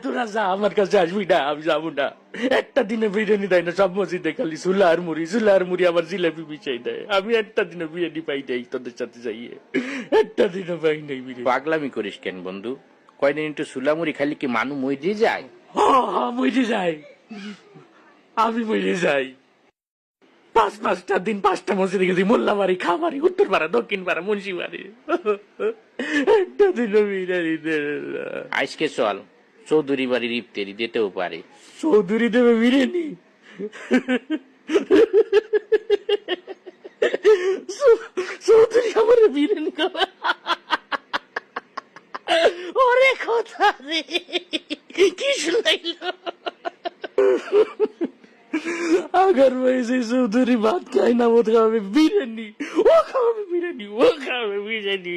তোরা যা, আমার কাছে আসবি না, আমি যাবো না। একটা দিনে বিরিয়ানি দেয় না, সব মসজিদে খালি সুলার মুড়ি আমার জিলাপি মিশাই দেয়। আমি একটা দিনে বিরিয়ানি পাই নাই তোদের সাথে যাইয়ে, একটা দিনও পাই নাই বিরিয়ানি। পাগলামি করিস কেন বন্ধু? কয়দিন একটু সুলামুড়ি খালি কি মানু মরে যায়? মরে যাই, আমি মরে যাই। 5-5টা দিন 5টা মসজিদে গেছি, মোল্লাবাড়ি, খামারি, উত্তর পাড়া, দক্ষিণ পাড়া, মুন্সিবাড়ি, একটা দিনও বিরিয়ানি দেয় না। আজকে চল চৌধুরী বাড়ির ইফতারি দিতেও পারে। চৌধুরী দেবে বিরিয়ানি? চৌধুরী আমার বিরিয়ানি খাবে? ওরে কথা রে, কি শুনাইল? अगर वैसे चौधरी बात खाए ना, वो खावे बिरयानी, वो खावे बिरयानी, वो खावे बिरयानी।